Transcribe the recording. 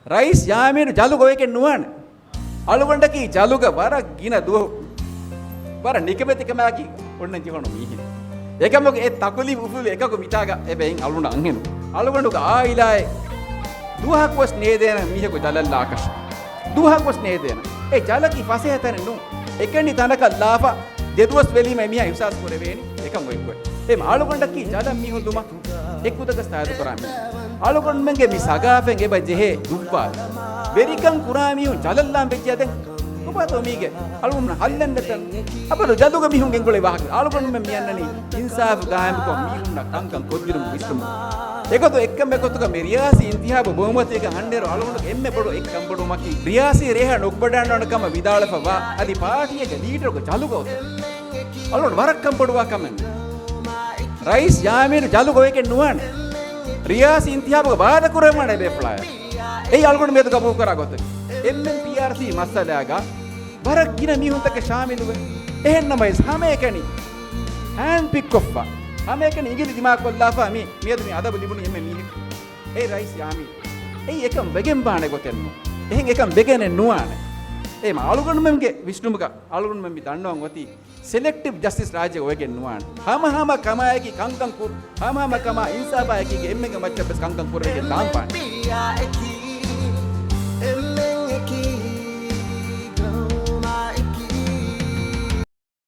rice ಯಾಮೇನು ಜಾಲುಗೋಯಕ್ಕೆ ನುವಾಣ ಅಳುಗೊಂಡಕಿ ಜಾಲುಗ ಬರ ಗಿನ ದು ಬರ ನಿಕಮೆತಿಕಮಾಕಿ ಒಣ್ಣ ಜೀವನ ಮೀಹಿ ಏಕಮಗ ಎ ತಕುಲಿ ಉಫುಲು ಏಕಕು ಮಿತಾಗ ಎಬೆಯಿನ್ ಅಳುಗೊಂಡ ಅಂಗೆನು ಅಳುಗೊಂಡುಗ ಆ ಇಲಾಯ್ දුහක් වස් නේදේන මිහකු ජලල්ලා ආකශ දුහක් වස් නේදේන ඒ ජලකි පසේ හතන නු එකනි තනක ලාෆා දෙදුවස් වෙලීම මිහ හිසස් කරේ වේනි එකම් වෙක්කෝ ඒ ආලුගොණ්ඩකි ජල මිහු දුම එක්කුදක ස්ථායත කරාමි ආලුගොණ්ඩෙන්ගේ මි සගාෆෙන් එබ ජෙහෙ දුප්පා වෙරිකම් කුරාමියු ජලල්ලාම් වෙච්චයද ඔබතෝ මීගේ ආලුගොණ්ඩ හල්ලන්නතන් අපල ජදුග මිහුන්ගෙන් ගොලේ වහක ආලුගොණ්ඩ මෙ මියන්නනි ඉන්සාෆ් ගායම් කො මිහුන්න කංකම් කොද්දිරුම් විස්තුම එකතු එක්කම එකතුක මේ රියාසි ඉන්තිහාබ බොහොමතික හන්නේර අලුණු එම්මෙ බඩු එක්කම් බඩු මකි රියාසි රේහ නොක්බඩන්නවනකම විදාලපවා අදි පාටියක ලීටරක චලුගොත අලුණු වරක්කම් බඩුවා කමෙන් රයිස් යාමීර ජලුගොයකෙන් නුවණ රියාසි ඉන්තිහාබක බාද කුරමණ බෙෆ්ලාය ඒ අලුණු මේද ගබු කරගොත එම්මෙන් PRC මස්සලාගා වරක් ගින මිහුන්තක ශාමිලුව එහෙන්නමයි සමයකනි හෑන් පික් ඔෆ්වා අමේකන ඉංග්‍රීසි දිමාග් කොල්ලාෆා මේ මියදු මේ අදබ ලිබුණු එමෙ මීහෙ ඒ රයිස් යාමි ඒ එකම් වෙගෙන් බානේ ගොතෙන්නු එහෙන් එකම් වෙගෙන නුවානේ ඒ මාළුගොන්න මෙම්ගේ විෂ්ණුමක ආළුගොන්න මෙම්බි දන්නවන් වති සිලෙක්ටිව් ජස්ටිස් රාජ්‍ය ඔයගෙන් නුවානේ හම කමායකි කංකං කුර් හම කමා ඉන්සාබායකි එම්මෙගේ මච්චබ්බස් කංකං කුර් වෙගෙන් දාම්පානේ